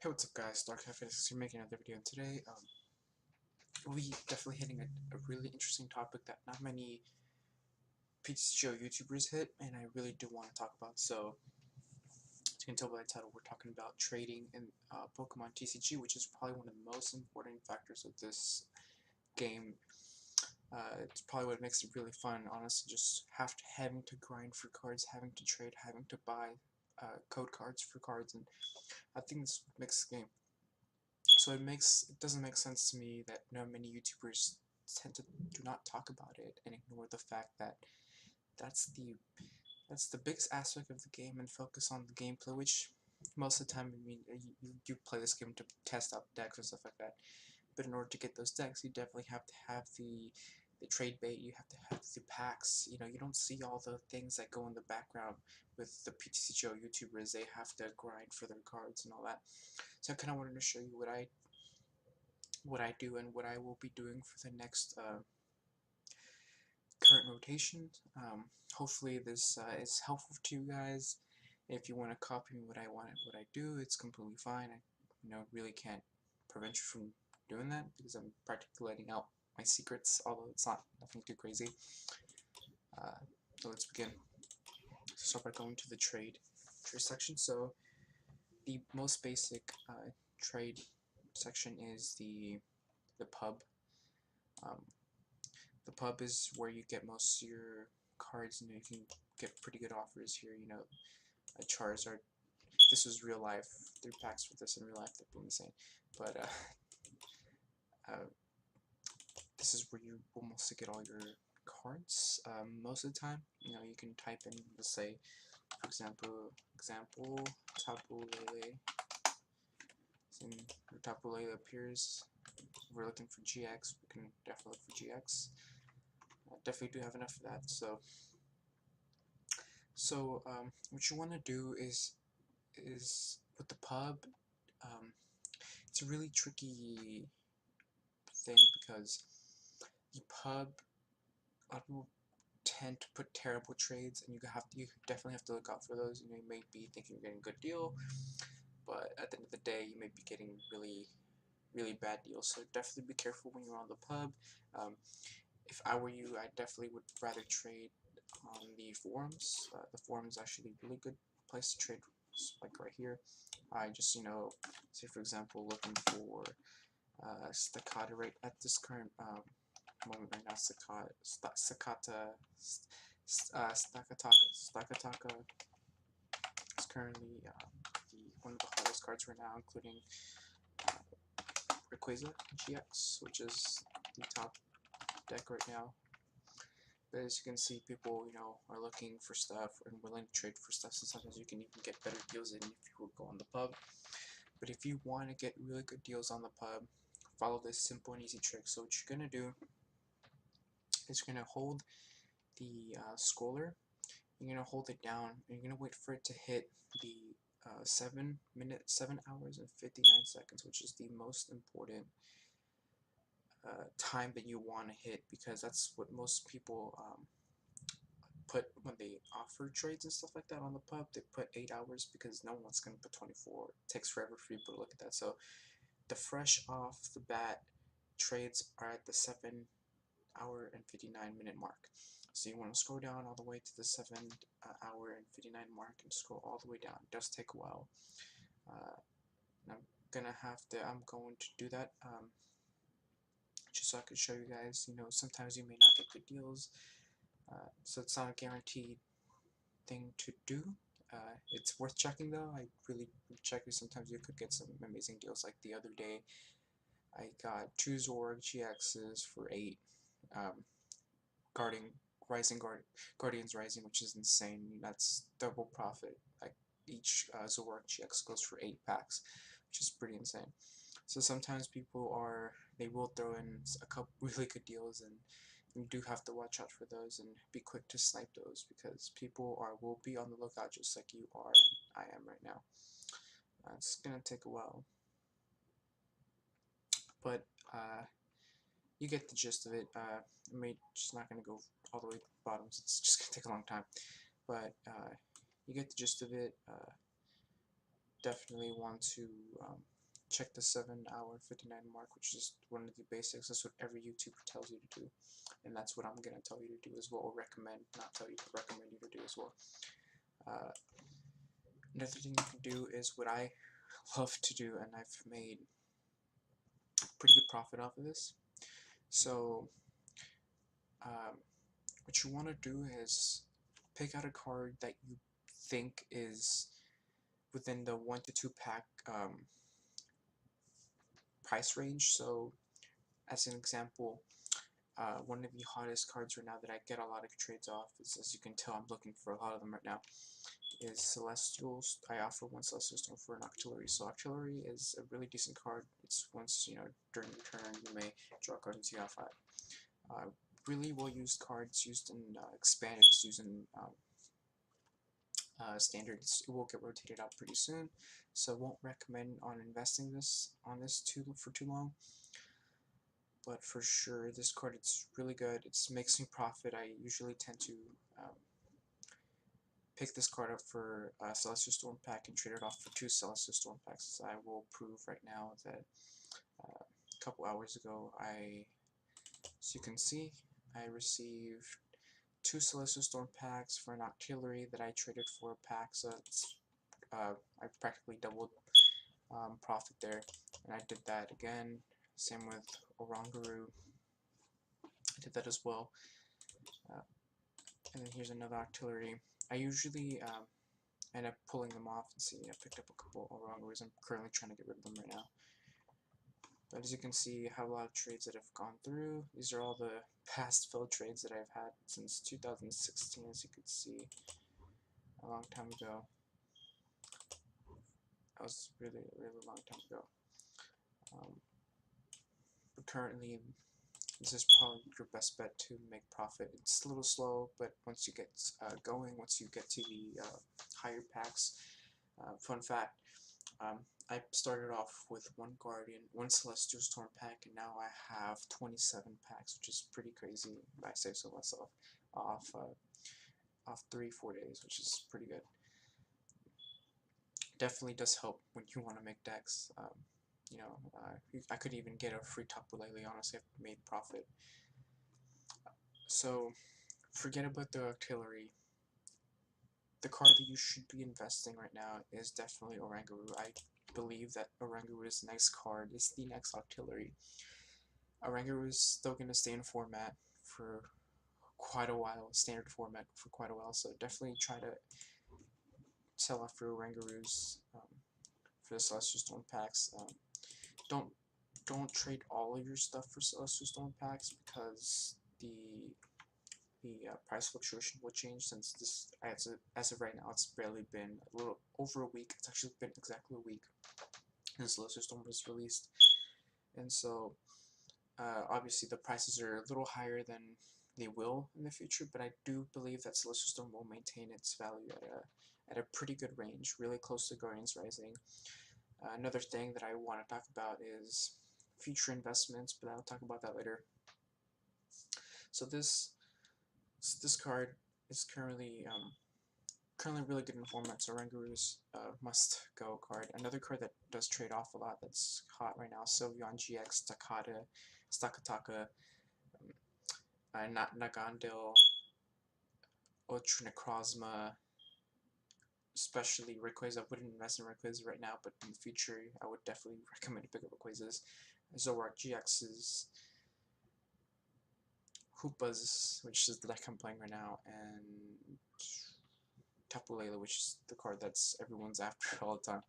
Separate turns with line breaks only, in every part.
Hey, what's up guys, Dark Physics here making another video, and today we'll be definitely hitting a really interesting topic that not many PTCGO YouTubers hit, and I really do want to talk about. So, as you can tell by the title, we're talking about trading in Pokemon TCG, which is probably one of the most important factors of this game. It's probably what makes it really fun, honestly, just having to grind for cards, having to trade, having to buy code cards for cards, and I think this makes the game. So it doesn't make sense to me that many YouTubers tend to do not talk about it and ignore the fact that that's the that's the biggest aspect of the game and focus on the gameplay, which most of the time, I mean, you play this game to test out decks and stuff like that. But in order to get those decks, you definitely have to have the trade bait, you have to have the packs. You know, you don't see all the things that go in the background with the PTCGO YouTubers. They have to grind for their cards and all that. So I kind of wanted to show you what I do and what I will be doing for the next current rotation. Hopefully this is helpful to you guys. If you want to copy what I do, it's completely fine. I really can't prevent you from doing that because I'm practically letting out my secrets, although it's not nothing too crazy. So let's begin. Start by going to the trade section. So the most basic trade section is the pub. Um, The pub is where you get most of your cards, and you can get pretty good offers here. A Charizard. This is real life. 3 packs for this in real life. That'd be insane. But uh, this is where you will mostly get all your cards. Most of the time, you can type in, let's say, for example, Tapu Lele. And Tapu Lele appears. If we're looking for GX, we can definitely look for GX. I definitely do have enough of that. So what you want to do is with the pub, it's a really tricky thing because the pub, a lot of people tend to put terrible trades, and you definitely have to look out for those. You may be thinking you're getting a good deal, but at the end of the day, you may be getting really bad deals. So definitely be careful when you're on the pub. If I were you, I definitely would rather trade on the forums. The forums is actually a really good place to trade, like right here. I just, say for example, looking for staccato right at this current moment right now. Stakataka is currently one of the hottest cards right now, including Rayquaza GX, which is the top deck right now. But as you can see, people, are looking for stuff and willing to trade for stuff, so sometimes you can even get better deals than if you would go on the pub. But if you want to get really good deals on the pub, follow this simple and easy trick. So what you're going to do is you're going to hold the scroller, you're going to hold it down, and you're going to wait for it to hit the 7 hours and 59 seconds, which is the most important time that you want to hit, because that's what most people put when they offer trades and stuff like that on the pub. They put 8 hours because no one's going to put 24. It takes forever for people to look at that. So the fresh off the bat trades are at the 7 hour and 59 minute mark. So you want to scroll down all the way to the 7 hour and 59 mark and scroll all the way down. It does take a while. I'm going to do that just so I can show you guys. Sometimes you may not get good deals. So it's not a guaranteed thing to do. It's worth checking though. I really check it. Sometimes you could get some amazing deals. Like the other day, I got 2 Zorg GXs for 8. Guardians Rising, which is insane. That's double profit. Like each Zorg GX goes for 8 packs, which is pretty insane. So sometimes they will throw in a couple really good deals, and you do have to watch out for those and be quick to snipe those, because people will be on the lookout just like you are and I am right now. It's gonna take a while, but you get the gist of it. I'm just not gonna go all the way to the bottom. It's just gonna take a long time, but you get the gist of it. Definitely want to check the 7-hour 59 mark, which is one of the basics. That's what every YouTuber tells you to do, and that's what I'm gonna tell you to do as well, or recommend, not tell you, but recommend you to do as well. Another thing you can do is what I love to do, and I've made pretty good profit off of this. So what you want to do is pick out a card that you think is within the 1 to 2 pack price range. So as an example, one of the hottest cards right now that I get a lot of trades off is, as you can tell, I'm looking for a lot of them right now, is Celestials. I offer one Celestial Storm for an Octillery. So Octillery is a really decent card. It's once, during your turn, you may draw cards until you have 5. Really well used cards, used in expanded, used in standards. It will get rotated out pretty soon, so won't recommend on investing this for too long. But for sure, this card, it's really good. It makes me profit. I usually tend to pick this card up for a Celestial Storm pack and trade it off for 2 Celestial Storm packs. I will prove right now that a couple hours ago, as you can see, I received 2 Celestial Storm packs for an Octillery that I traded for a pack, so it's, I practically doubled profit there. And I did that again. Same with Orangaroo. I did that as well. And then here's another Octillery. I usually end up pulling them off and see. I picked up a couple Orangaroos. I'm currently trying to get rid of them right now. But as you can see, I have a lot of trades that have gone through. These are all the past failed trades that I've had since 2016, as you can see, a long time ago. That was really, really long time ago. But currently, this is probably your best bet to make profit. It's a little slow, but once you get going, once you get to the higher packs, fun fact, I started off with 1 Guardian, 1 Celestial Storm pack, and now I have 27 packs, which is pretty crazy, if I say so myself, off 3-4 days, which is pretty good. Definitely does help when you want to make decks. I could even get a free Tapu Lele, honestly, I've made profit. So, forget about the Octillery. The card that you should be investing right now is definitely Orangaroo. I believe that Orangaroo's next card is the next Octillery. Orangaroo is still going to stay in format for quite a while, standard format for quite a while, so definitely try to sell off your Orangaroos for the Celestial Storm packs. Don't trade all of your stuff for Celestial Storm packs, because the price fluctuation will change, since this, as of right now, it's barely been a little over a week. It's actually been exactly a week since Celestial Storm was released, and so obviously the prices are a little higher than they will in the future, but I do believe that Celestial Storm will maintain its value at a pretty good range, really close to Guardians Rising. Another thing that I want to talk about is future investments, but I'll talk about that later. So this card is currently really good in format, so Orangaroo's must go card. Another card that does trade off a lot that's hot right now, Sylveon GX, Stakataka, Nagandil, Ultra Necrozma, especially Rayquaza. I wouldn't invest in Rayquaza right now, but in the future I would definitely recommend to pick up Rayquazas. Zoroark GX's, Hoopas, which is the deck I'm playing right now, and Tapu Lele, which is the card that's everyone's after all the time.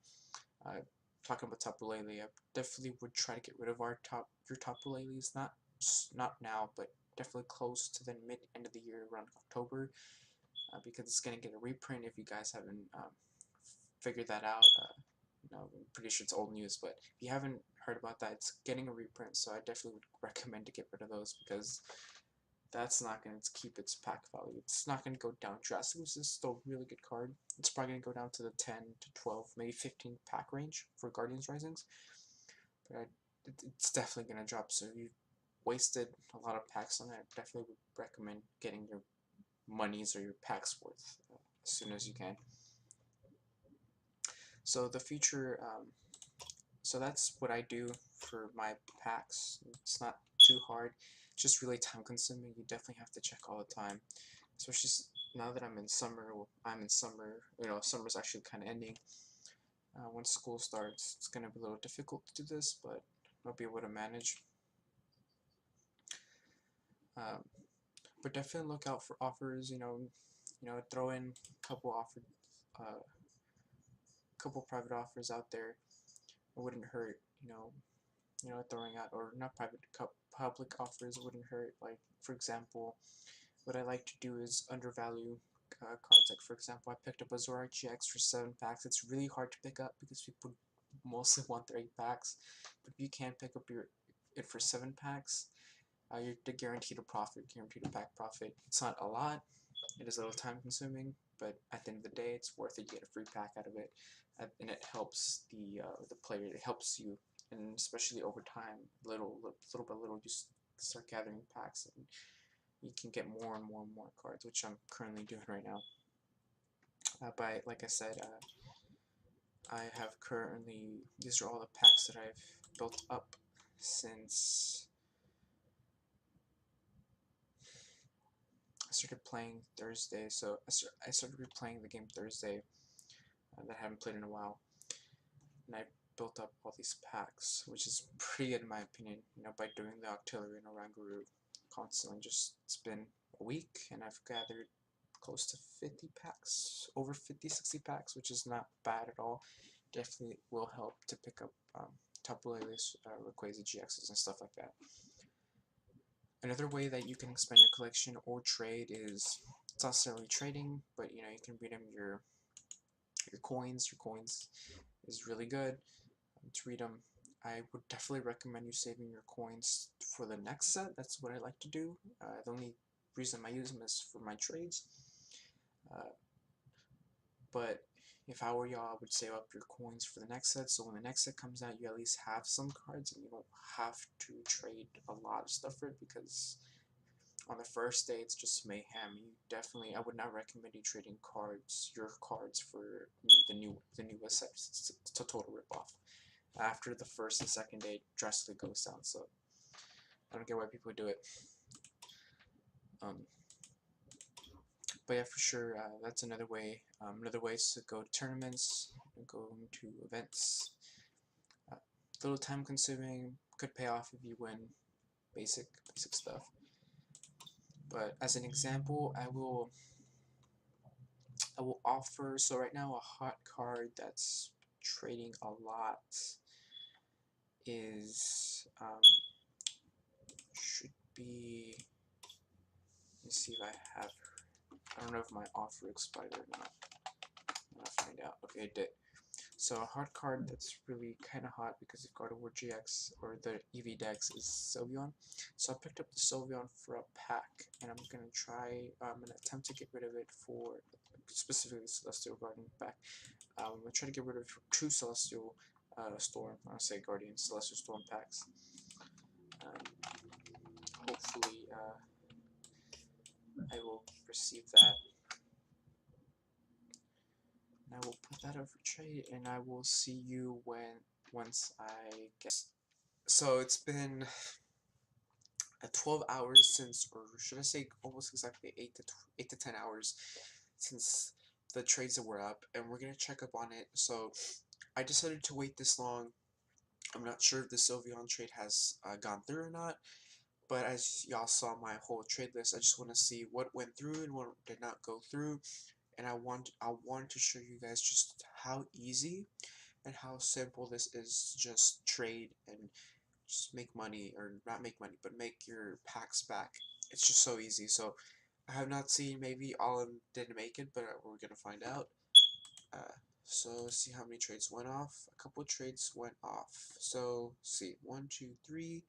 Talking about Tapu Lele, I definitely would try to get rid of your Tapu Leles, not now, but definitely close to the end of the year, around October, because it's going to get a reprint if you guys haven't figured that out. I'm pretty sure it's old news, but if you haven't heard about that, it's getting a reprint, so I definitely would recommend to get rid of those, because that's not going to keep its pack value. It's not going to go down drastically. This is still a really good card. It's probably going to go down to the 10 to 12, maybe 15 pack range for Guardians Risings, but it's definitely going to drop. So if you wasted a lot of packs on it, I definitely would recommend getting your monies or your packs worth as soon as you can. So the future So that's what I do for my packs. It's not too hard, just really time consuming. You definitely have to check all the time, especially now that I'm in summer. Well, I'm in summer. You know, summer's actually kind of ending. When school starts, it's gonna be a little difficult to do this, but I'll be able to manage. Um, but definitely look out for offers. Throw in a couple private offers out there. It wouldn't hurt. Throwing out, or not private, public offers wouldn't hurt. Like, for example, what I like to do is undervalue cards. Like, for example, I picked up a Zorak GX for 7 packs. It's really hard to pick up because people mostly want their 8 packs. But if you can pick up it for 7 packs, you're guaranteed a profit, guaranteed a pack profit. It's not a lot. It is a little time consuming, but at the end of the day, it's worth it. You get a free pack out of it, and it helps the player. It helps you, and especially over time, little by little, just start gathering packs, and you can get more and more and more cards, which I'm currently doing right now. But like I said, I have currently, these are all the packs that I've built up since I started playing Thursday. So I started replaying the game Thursday that I haven't played in a while, and I built up all these packs, which is pretty good in my opinion. By doing the Octillery and Oranguru constantly. It's been a week, and I've gathered close to 50 packs, over 50, 60 packs, which is not bad at all. Definitely will help to pick up Tapu Leles, Rayquaza GXs, and stuff like that. Another way that you can expand your collection or trade is, it's not necessarily trading, but you can redeem your coins. Your coins is really good to read them. I would definitely recommend you saving your coins for the next set. That's what I like to do. The only reason I use them is for my trades. But if I were y'all, I would save up your coins for the next set, so when the next set comes out, you at least have some cards, and you don't have to trade a lot of stuff for it, because on the first day, it's just mayhem. I would not recommend you trading your cards for the newest set. It's a total ripoff. After the first and second day, it drastically goes down, so I don't get why people do it. But yeah, for sure, that's another way. Another way is to go to tournaments, go to events. A little time consuming, could pay off if you win basic stuff. But as an example, I will offer, so right now a hot card that's trading a lot is should be, let me see if I have, I don't know if my offer expired or not. I'll find out. Okay, it did. So a hard card that's really kind of hot because of Gardevoir GX, or the EV Dex, is Sylveon. So I picked up the Sylveon for a pack, and I'm gonna attempt to get rid of it for specifically the Celestial Guardian pack. I'm gonna try to get rid of True Celestial Storm. I say Guardian Celestial Storm packs. Hopefully, I will receive that. I will put that over trade, and I will see you once I get. So it's been 12 hours since, or should I say almost exactly 8 to 10 hours since the trades that were up, and we're gonna check up on it. So I decided to wait this long. I'm not sure if the Sylveon trade has gone through or not, but as y'all saw my whole trade list, I just want to see what went through and what did not go through, and I want to show you guys just how easy and how simple this is. Just trade and just make money, or not make money, but make your packs back. It's just so easy. So I have not seen, maybe all of them didn't make it, but we're gonna find out. So let's see how many trades went off. A couple of trades went off. So let's see, 1, 2, 3,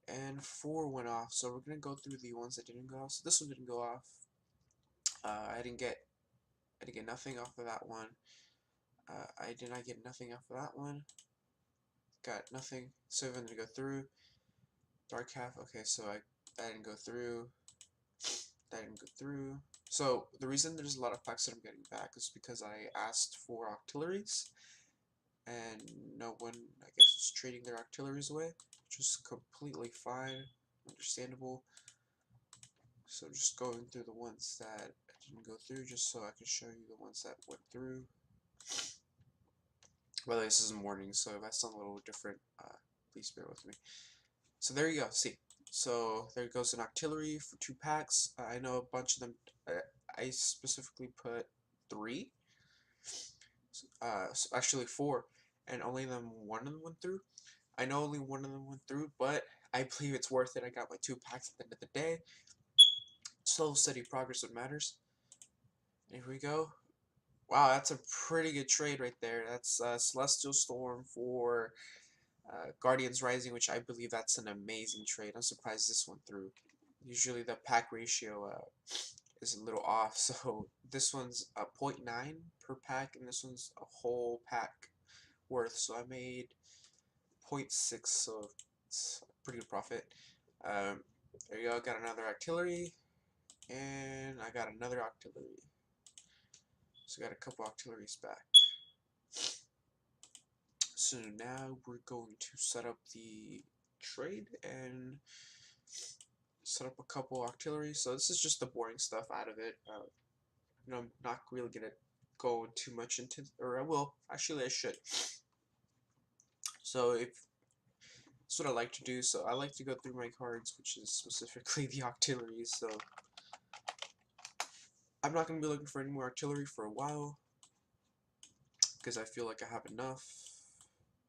and 4 went off. So we're gonna go through the ones that didn't go off. So this one didn't go off. I didn't get nothing off of that one. I did not get nothing off of that one. Got nothing. So I'm gonna go through. Dark half. Okay, so that didn't go through. That didn't go through. So the reason there's a lot of packs that I'm getting back is because I asked for Octilleries, and no one, I guess, was trading their artilleries away, which is completely fine, understandable. So just going through the ones that didn't go through, just so I can show you the ones that went through. By the way, this is morning, so if I sound a little different, please bear with me. So there you go. See, so there goes an artillery for 2 packs. I know a bunch of them. I specifically put 3. So actually 4, and only one of them went through. I know only one of them went through, but I believe it's worth it. I got my 2 packs at the end of the day. Slow, steady progress what matters. Here we go. Wow, that's a pretty good trade right there. That's Celestial Storm for Guardians Rising, which I believe that's an amazing trade. I'm surprised this went through. Usually the pack ratio is a little off, so this one's a 0.9 per pack, and this one's a whole pack worth. So I made 0.6, so it's a pretty good profit. There you go. I got another artillery, and I got another artillery. So I got a couple artilleries back. So now we're going to set up the trade and set up a couple artillery. So this is just the boring stuff out of it. You know, I'm not really gonna go too much into, or I will. Actually, I should. So that's what I like to do. So I like to go through my cards, which is specifically the artillery. So I'm not gonna be looking for any more artillery for a while because I feel like I have enough.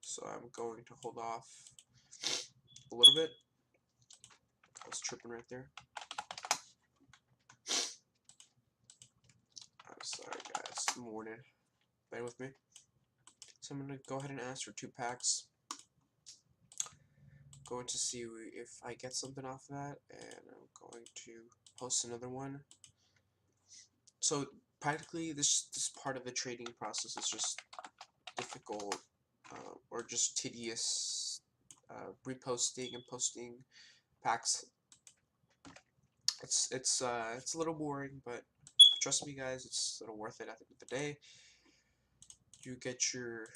So I'm going to hold off a little bit. I was tripping right there. I'm sorry guys, morning. Bear with me. So I'm going to go ahead and ask for 2 packs. Going to see if I get something off of that, and I'm going to post another one. So practically this part of the trading process is just difficult or just tedious, reposting and posting packs. It's a little boring, but trust me guys, it's a little worth it at the end of the day. You get your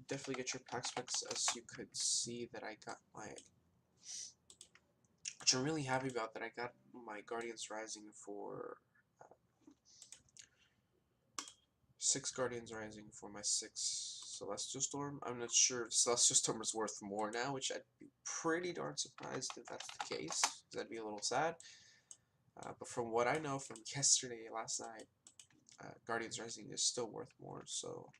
definitely get your pack specs. As you could see that I got my, which I'm really happy about, that I got my Guardians Rising for 6 Guardians Rising for my 6 Celestial Storm. I'm not sure if Celestial Storm is worth more now, which I'd be pretty darn surprised if that's the case. That'd be a little sad. But from what I know from yesterday, last night, Guardians Rising is still worth more. So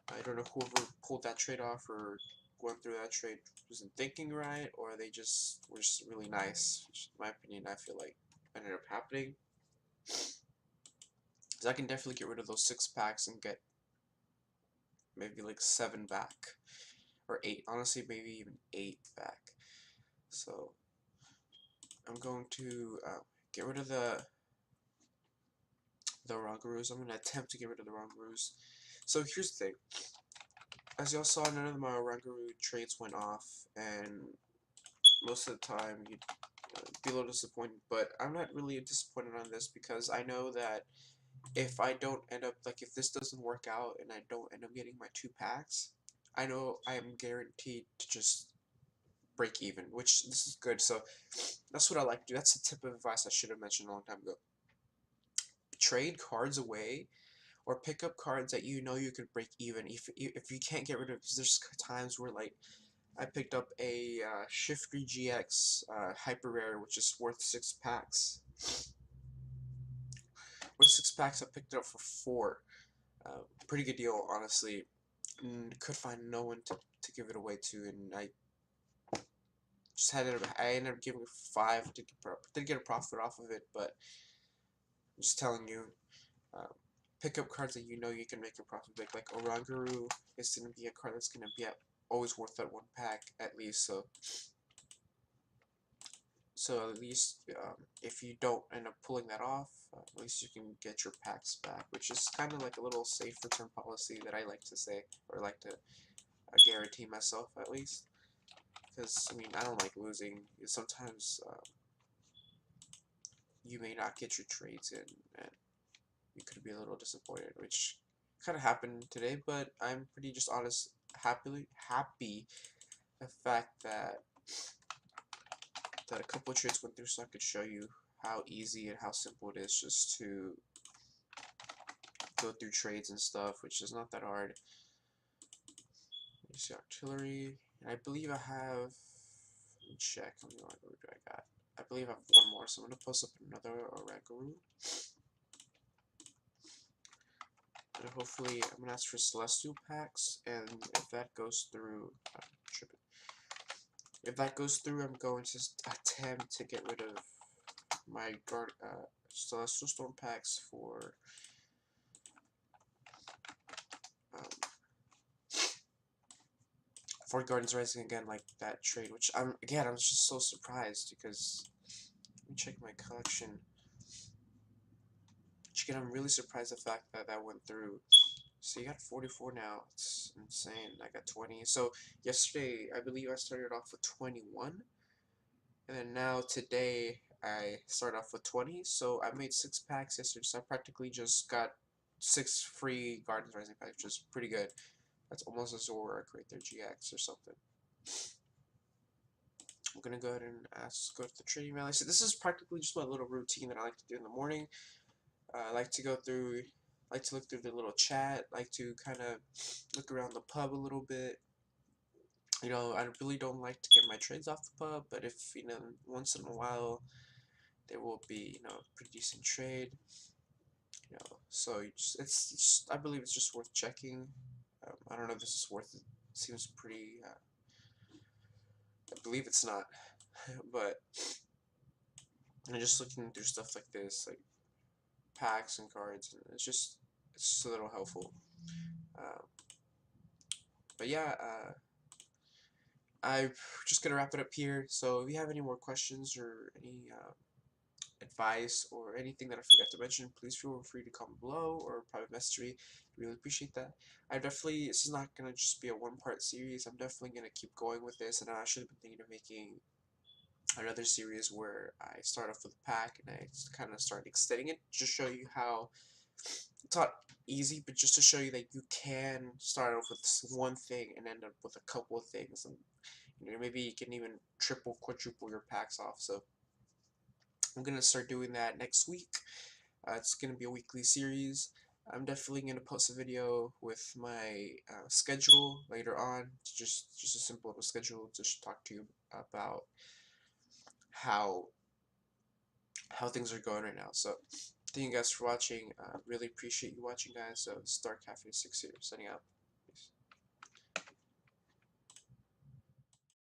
I don't know whoever pulled that trade off or going through that trade wasn't thinking right, or they just were just really nice, which in my opinion I feel like ended up happening. Because I can definitely get rid of those 6 packs and get maybe like 7 back, or 8, honestly maybe even 8 back. So I'm going to get rid of the Rangaroos. I'm going to attempt to get rid of the Rangaroos. So here's the thing. As y'all saw, none of my Rangaroo trades went off, and most of the time you'd be a little disappointed, but I'm not really disappointed on this because I know that if I don't end up, like if this doesn't work out and I don't end up getting my 2 packs, I know I am guaranteed to just break even, which this is good. So that's what I like to do. That's a tip of advice I should have mentioned a long time ago. Trade cards away, or pick up cards that you know you could break even if you can't get rid of, because there's times where like I picked up a Shifty GX Hyper Rare, which is worth 6 packs. With 6 packs, I picked it up for 4. Pretty good deal, honestly. Could find no one to give it away to, and I just I ended up giving 5 to get a profit off of it. But I'm just telling you, pick up cards that you know you can make a profit. Like Oranguru is going to be a card that's going to be always worth that 1 pack at least. So at least if you don't end up pulling that off, at least you can get your packs back, which is kind of like a little safe return policy that I like to say, or like to guarantee myself at least. Because, I mean, I don't like losing. Sometimes you may not get your trades in, and you could be a little disappointed, which kind of happened today, but I'm pretty just happy the fact that a couple of trades went through, so I could show you how easy and how simple it is just to go through trades and stuff, which is not that hard. You see artillery, and I believe I have. Let me check how many Rangaroo do I got. I believe I have one more, so I'm gonna post up another Rangaroo. And hopefully, I'm gonna ask for Celestial packs, and if that goes through, I'm tripping. If that goes through, I'm going to attempt to get rid of my Celestial Storm packs um, for Gardens Rising again, like that trade. Which I'm just so surprised because let me check my collection. Which again, I'm really surprised the fact that that went through. So you got 44 now. It's insane. I got 20. So yesterday, I believe I started off with 21. And then now today, I start off with 20. So I made 6 packs yesterday. So I practically just got 6 free Gardens Rising packs, which is pretty good. That's almost a Zoroark right there, GX or something. I'm going to go ahead and go to the trading valley. So this is practically just my little routine that I like to do in the morning. I like to look through the little chat, like to kind of look around the pub a little bit. You know, I really don't like to get my trades off the pub, but if, you know, once in a while there will be, you know, a pretty decent trade, you know, so I believe it's just worth checking. I don't know if this is worth it. Seems pretty, I believe it's not, but I'm just looking through stuff like this, like packs and cards, and it's just a little helpful. Um, but yeah, I'm just gonna wrap it up here. So if you have any more questions or any advice or anything that I forgot to mention, please feel free to comment below or private message me. Really appreciate that. This is not gonna just be a one-part series. I'm definitely gonna keep going with this, and I've actually been thinking of making another series where I start off with a pack and I kind of start extending it, just show you how it's not easy, but just to show you that you can start off with one thing and end up with a couple of things, and you know, maybe you can even triple, quadruple your packs off. So I'm gonna start doing that next week. It's gonna be a weekly series. I'm definitely gonna post a video with my schedule later on. Just a simple little schedule to talk to you about how things are going right now. So thank you guys for watching. Really appreciate you watching, guys. So it's Dark Cafe 6 here, signing out.